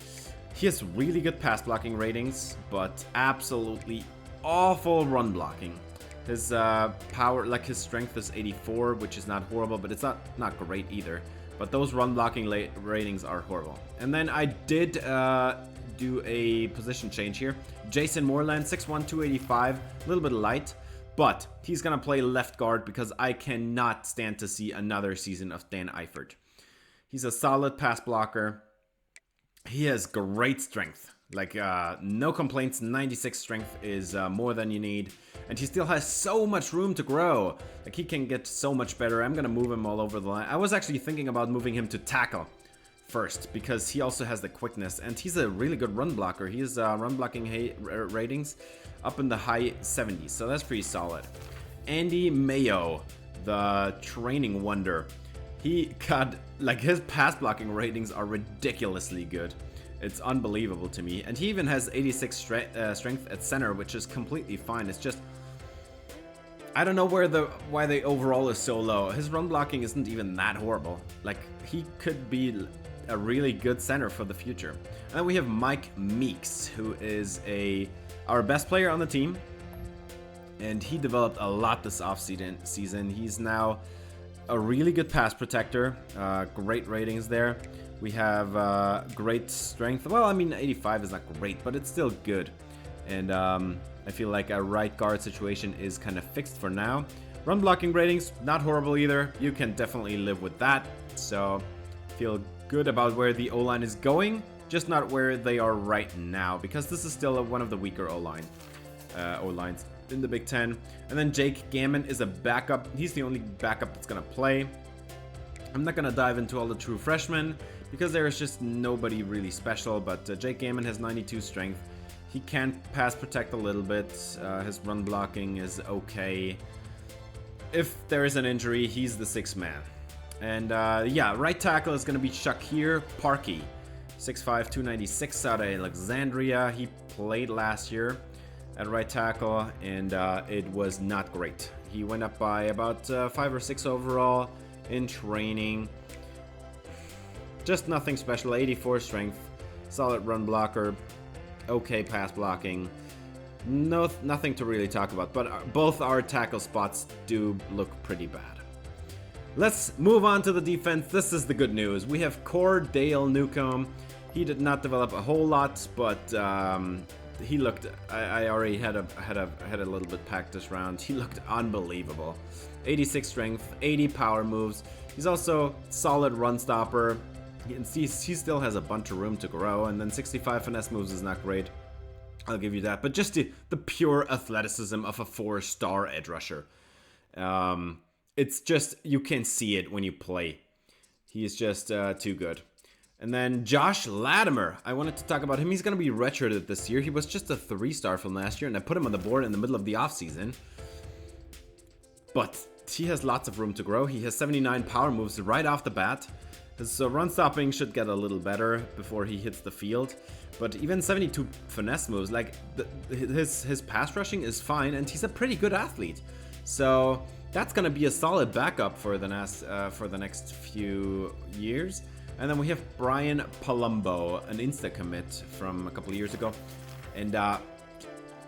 He has really good pass blocking ratings, but absolutely awful run blocking. His power, like his strength is 84, which is not horrible, but it's not great either. But those run blocking ratings are horrible. And then I did do a position change here. Jason Moreland, 6'1", 285, a little bit light, but he's gonna play left guard because I cannot stand to see another season of Dan Eifert. He's a solid pass blocker. He has great strength. Like, no complaints. 96 strength is more than you need. And he still has so much room to grow. Like, he can get so much better. I'm gonna move him all over the line. I was actually thinking about moving him to tackle first, because he also has the quickness. And he's a really good run blocker. He has run blocking ratings up in the high 70s. So that's pretty solid. Andy Mayo, the training wonder. He got, like, his pass blocking ratings are ridiculously good. It's unbelievable to me. And he even has 86 strength at center, which is completely fine. It's just, I don't know why the overall is so low. His run blocking isn't even that horrible. Like, he could be a really good center for the future. And then we have Mike Meeks, who is our best player on the team. And he developed a lot this offseason. He's now a really good pass protector. Great ratings there. We have great strength. Well, I mean, 85 is not great, but it's still good. And I feel like a right guard situation is kind of fixed for now. Run blocking ratings, not horrible either. You can definitely live with that. So, feel good about where the O-line is going, just not where they are right now, because this is still one of the weaker O-lines in the Big Ten. And then Jake Gammon is a backup. He's the only backup that's gonna play. I'm not gonna dive into all the true freshmen, because there is just nobody really special, but Jake Gammon has 92 strength. He can pass protect a little bit. His run blocking is okay. If there is an injury, he's the sixth man. And yeah, right tackle is going to be Shakir Parkey, 6'5", 296 out of Alexandria. He played last year at right tackle, and it was not great. He went up by about 5 or 6 overall in training. Just nothing special. 84 strength, solid run blocker, okay pass blocking. Nothing to really talk about, but both our tackle spots do look pretty bad. Let's move on to the defense. This is the good news. We have Cordale Newcomb. He did not develop a whole lot, but he looked. I already had a little bit practice round. He looked unbelievable. 86 strength, 80 power moves. He's also solid run stopper. He still has a bunch of room to grow, and then 65 finesse moves is not great. I'll give you that. But just the pure athleticism of a 4-star edge rusher. It's just, you can see it when you play. He is just too good. And then Josh Latimer. I wanted to talk about him. He's going to be redshirted this year. He was just a 3-star from last year, and I put him on the board in the middle of the offseason. But he has lots of room to grow. He has 79 power moves right off the bat. His run stopping should get a little better before he hits the field. But even 72 finesse moves, like his pass rushing is fine, and he's a pretty good athlete. So that's going to be a solid backup for the next few years. And then we have Brian Palumbo, an insta commit from a couple of years ago. And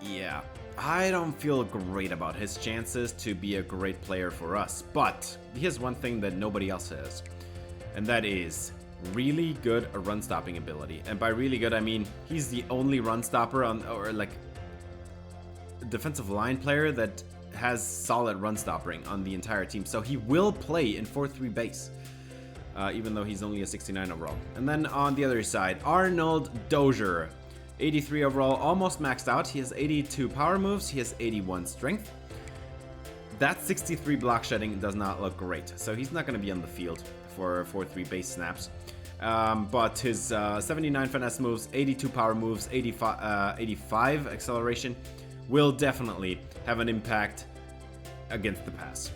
yeah, I don't feel great about his chances to be a great player for us. But he has one thing that nobody else has, and that is really good run stopping ability. And by really good, I mean he's the only run stopper or defensive line player that has solid run stopping on the entire team. So he will play in 4-3 base, even though he's only a 69 overall. And then on the other side, Arnold Dozier, 83 overall, almost maxed out. He has 82 power moves. He has 81 strength. That 63 block shedding does not look great, so he's not going to be on the field for 4-3 base snaps. But his 79 finesse moves, 82 power moves, 85 acceleration will definitely have an impact against the pass.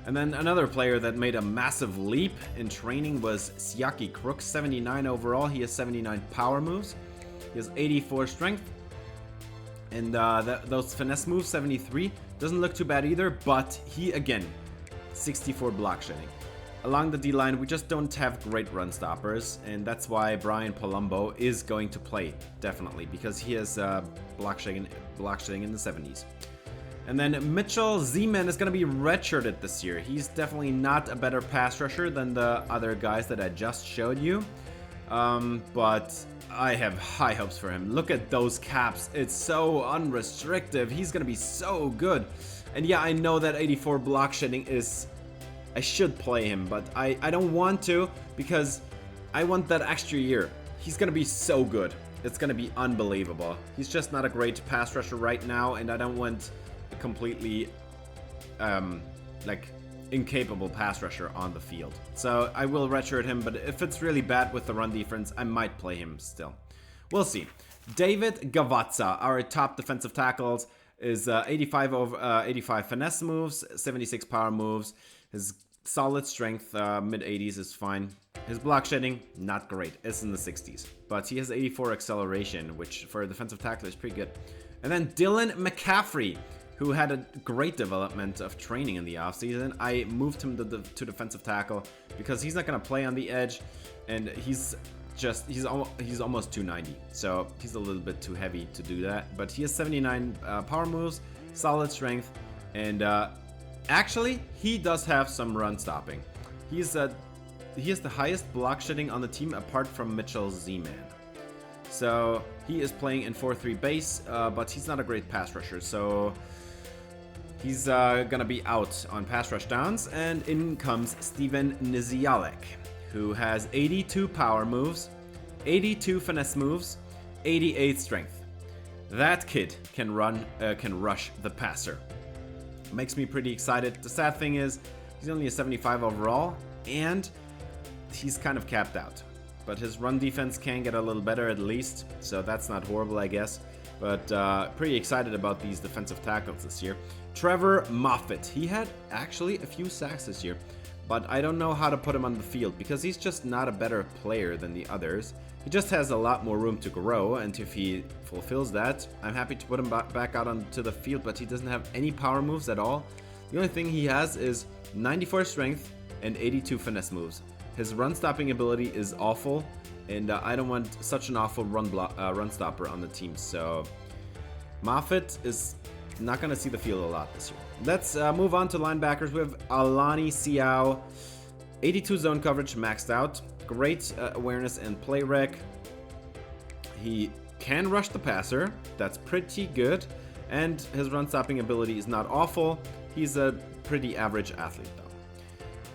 And then another player that made a massive leap in training was Siaki Crook, 79 overall. He has 79 power moves. He has 84 strength. And those finesse moves, 73. Doesn't look too bad either, but he, again, 64 block shedding. Along the D-line, we just don't have great run stoppers, and that's why Brian Palumbo is going to play, definitely, because he has block shedding in the 70s. And then Mitchell Zeman is going to be redshirted this year. He's definitely not a better pass rusher than the other guys that I just showed you, but I have high hopes for him. Look at those caps. It's so unrestricted. He's going to be so good. And yeah, I know that 84 block shedding is... I should play him, but I don't want to because I want that extra year. He's going to be so good. It's going to be unbelievable. He's just not a great pass rusher right now, and I don't want a completely, incapable pass rusher on the field. So I will redshirt him, but if it's really bad with the run defense, I might play him still. We'll see. David Gavazza, our top defensive tackles, is 85 finesse moves, 76 power moves. His solid strength, mid-80s is fine. His block shedding, not great. It's in the 60s. But he has 84 acceleration, which for a defensive tackle is pretty good. And then Dylan McCaffrey, who had a great development of training in the offseason. I moved him to defensive tackle because he's not going to play on the edge. And he's almost 290. So he's a little bit too heavy to do that. But he has 79 power moves, solid strength, and... actually, he does have some run stopping. He has the highest block shedding on the team apart from Mitchell Zeman. So he is playing in 4-3 base, but he's not a great pass rusher. So he's gonna be out on pass rush downs. And in comes Steven Nizialek, who has 82 power moves, 82 finesse moves, 88 strength. That kid can rush the passer. Makes me pretty excited. The sad thing is, he's only a 75 overall, and he's kind of capped out. But his run defense can get a little better at least, so that's not horrible, I guess. But pretty excited about these defensive tackles this year. Trevor Moffitt. He had actually a few sacks this year, but I don't know how to put him on the field because he's just not a better player than the others. He just has a lot more room to grow, and if he fulfills that, I'm happy to put him back out onto the field, but he doesn't have any power moves at all. The only thing he has is 94 strength and 82 finesse moves. His run stopping ability is awful, and I don't want such an awful run stopper on the team, so Moffitt is not going to see the field a lot this year. Let's move on to linebackers. We have Alani Siao, 82 zone coverage maxed out. Great awareness and play rec. He can rush the passer. That's pretty good. And his run stopping ability is not awful. He's a pretty average athlete though.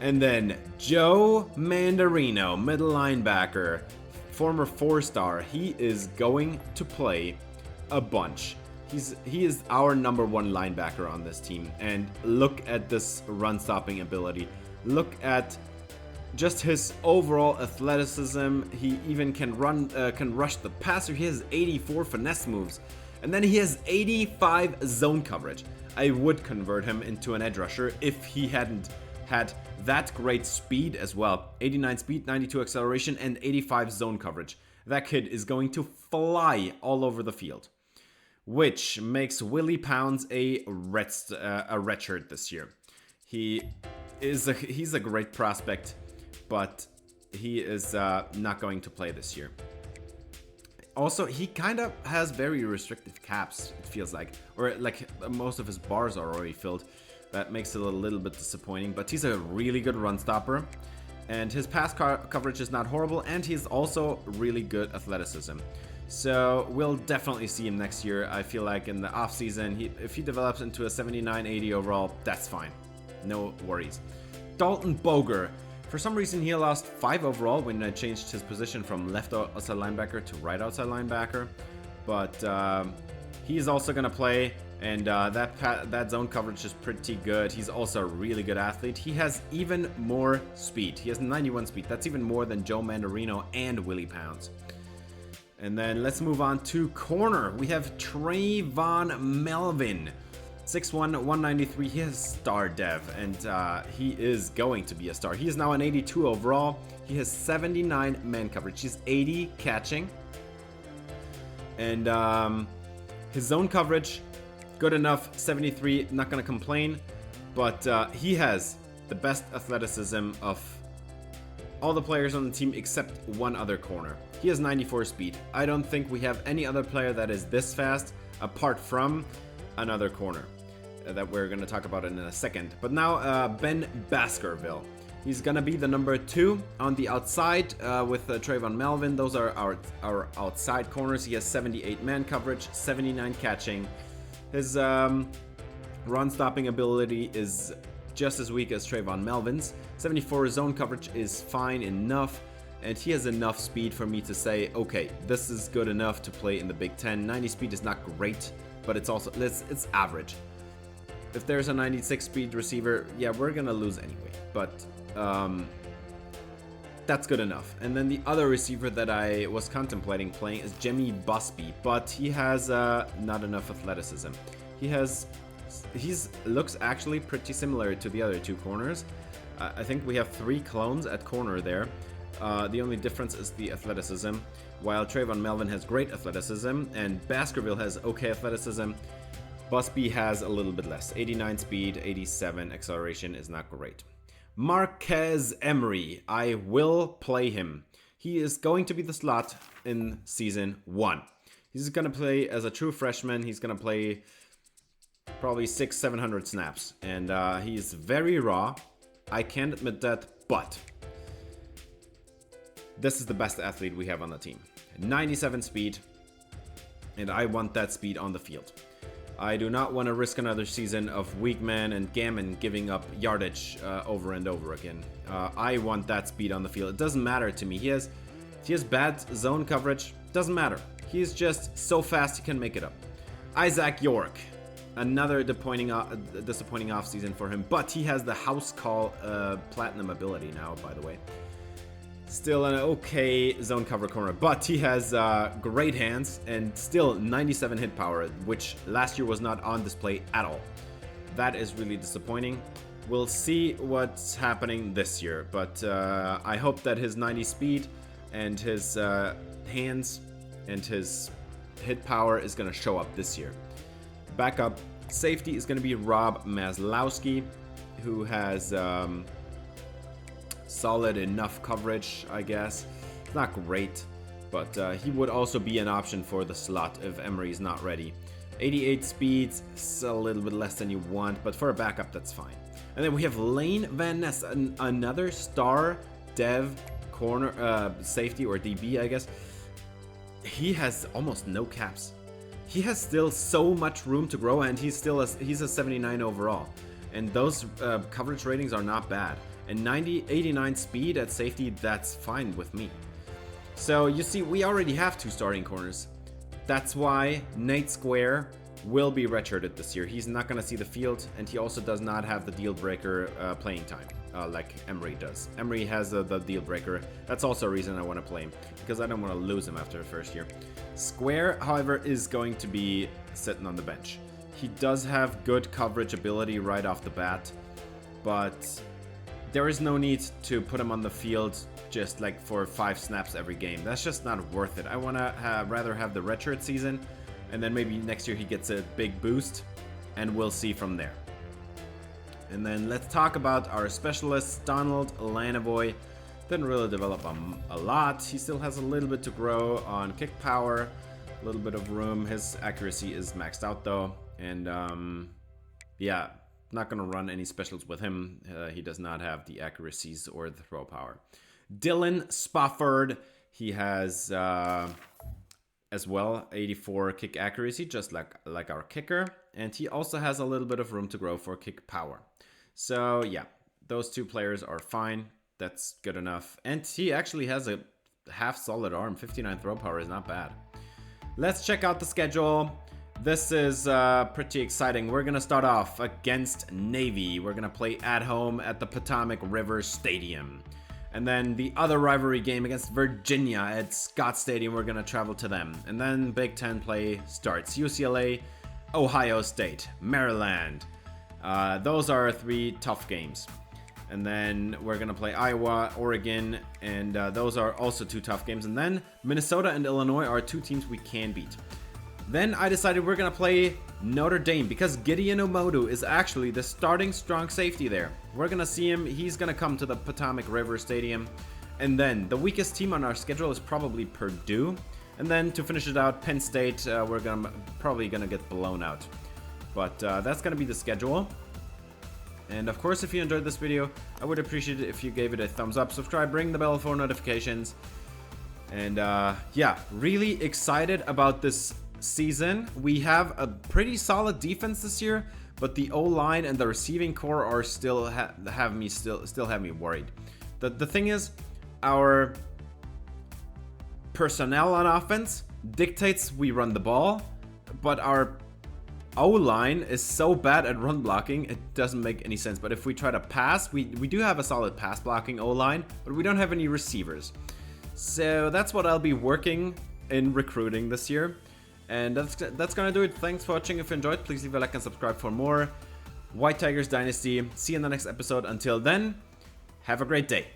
And then Joe Mandarino, middle linebacker, former 4-star. He is going to play a bunch. He is our number one linebacker on this team. And look at this run stopping ability. Look at just his overall athleticism. He even can rush the passer. He has 84 finesse moves, and then he has 85 zone coverage. I would convert him into an edge rusher if he hadn't had that great speed as well. 89 speed, 92 acceleration, and 85 zone coverage. That kid is going to fly all over the field, which makes Willie Pounds a redshirt this year. He's a great prospect, but he is not going to play this year. Also, he kind of has very restrictive caps, it feels like. Or like most of his bars are already filled. That makes it a little bit disappointing, but he's a really good run stopper. And his pass coverage is not horrible, and he's also really good athleticism. So we'll definitely see him next year. I feel like in the offseason, if he develops into a 79-80 overall, that's fine. No worries. Dalton Boger. For some reason, he lost 5 overall when I changed his position from left outside linebacker to right outside linebacker. But he is also going to play, and that zone coverage is pretty good. He's also a really good athlete. He has even more speed. He has 91 speed. That's even more than Joe Mandarino and Willie Pounds. And then let's move on to corner. We have Trayvon Melvin. 6'1", 193. He has star dev, and he is going to be a star. He is now an 82 overall. He has 79 man coverage. He's 80 catching. And his zone coverage, good enough, 73. Not going to complain. But he has the best athleticism of all the players on the team except one other corner. He has 94 speed. I don't think we have any other player that is this fast apart from another corner that we're going to talk about in a second. But now Ben Baskerville. He's going to be the number 2 on the outside with Trayvon Melvin. Those are our outside corners. He has 78 man coverage, 79 catching. His run stopping ability is just as weak as Trayvon Melvin's. 74 zone coverage is fine enough, and he has enough speed for me to say, okay, this is good enough to play in the Big Ten. 90 speed is not great, but it's also it's average. If there's a 96 speed receiver, yeah, we're gonna lose anyway, but that's good enough. And then the other receiver that I was contemplating playing is Jimmy Busby, but he has not enough athleticism. He's looks actually pretty similar to the other 2 corners. I think we have 3 clones at corner there. The only difference is the athleticism. While Trayvon Melvin has great athleticism and Baskerville has okay athleticism, Busby has a little bit less. 89 speed, 87 acceleration is not great. Marquez Emery, I will play him. He is going to be the slot in season 1. He's going to play as a true freshman. He's going to play probably 600-700 snaps, and he's very raw. I can't admit that, but this is the best athlete we have on the team. 97 speed, and I want that speed on the field. I do not want to risk another season of Weigman and Gammon giving up yardage over and over again. I want that speed on the field. It doesn't matter to me. He has bad zone coverage. Doesn't matter. He's just so fast he can make it up. Isaac York. Another disappointing offseason for him, but he has the house call platinum ability now, by the way. Still an okay zone cover corner, but he has great hands and still 97 hit power, which last year was not on display at all. That is really disappointing. We'll see what's happening this year, but I hope that his 90 speed and his hands and his hit power is going to show up this year. Backup safety is going to be Rob Maslowski, who has solid enough coverage, I guess. Not great, but he would also be an option for the slot if Emery is not ready. 88 speeds, it's a little bit less than you want, but for a backup, that's fine. And then we have Lane Van Ness, another star dev corner safety or DB, I guess. He has almost no caps. He has still so much room to grow, and he's a 79 overall, and those coverage ratings are not bad. And 89 speed at safety, that's fine with me. So you see, we already have 2 starting corners. That's why Nate Square will be redshirted this year. He's not going to see the field, and he also does not have the deal breaker playing time like Emery does. Emery has the deal breaker. That's also a reason I want to play him, because I don't want to lose him after the first year. Square, however, is going to be sitting on the bench. He does have good coverage ability right off the bat, but there is no need to put him on the field just like for 5 snaps every game. That's just not worth it. I want to rather have the redshirt season, and then maybe next year he gets a big boost, and we'll see from there. And then let's talk about our specialist, Donald Lanovoy. Didn't really develop a lot. He still has a little bit to grow on kick power, a little bit of room. His accuracy is maxed out though, and yeah, not gonna run any specials with him. He does not have the accuracies or the throw power. Dylan Spofford, he has as well 84 kick accuracy, just like our kicker, and he also has a little bit of room to grow for kick power. So yeah, those 2 players are fine. That's good enough. And he actually has a half solid arm. 59 throw power is not bad. Let's check out the schedule. This is pretty exciting. We're going to start off against Navy. We're going to play at home at the Potomac River Stadium. And then the other rivalry game against Virginia at Scott Stadium, we're going to travel to them. And then Big Ten play starts. UCLA Ohio State, Maryland. Those are 3 tough games. And then we're going to play Iowa, Oregon, and those are also 2 tough games. And then Minnesota and Illinois are 2 teams we can beat. Then I decided we're going to play Notre Dame because Gideon Omodu is actually the starting strong safety there. We're going to see him. He's going to come to the Potomac River Stadium. And then the weakest team on our schedule is probably Purdue. And then to finish it out, Penn State, we're probably going to get blown out. But that's going to be the schedule. And of course, if you enjoyed this video, I would appreciate it if you gave it a thumbs up, subscribe, ring the bell for notifications. And yeah, really excited about this season. We have a pretty solid defense this year, but the O-line and the receiving core are still have me worried. The thing is, our personnel on offense dictates we run the ball, but our O-line is so bad at run blocking, it doesn't make any sense. But if we try to pass, we do have a solid pass blocking O-line, but we don't have any receivers. So that's what I'll be working in recruiting this year. And that's gonna do it. Thanks for watching. If you enjoyed, please leave a like and subscribe for more White Tigers Dynasty. See you in the next episode. Until then, have a great day.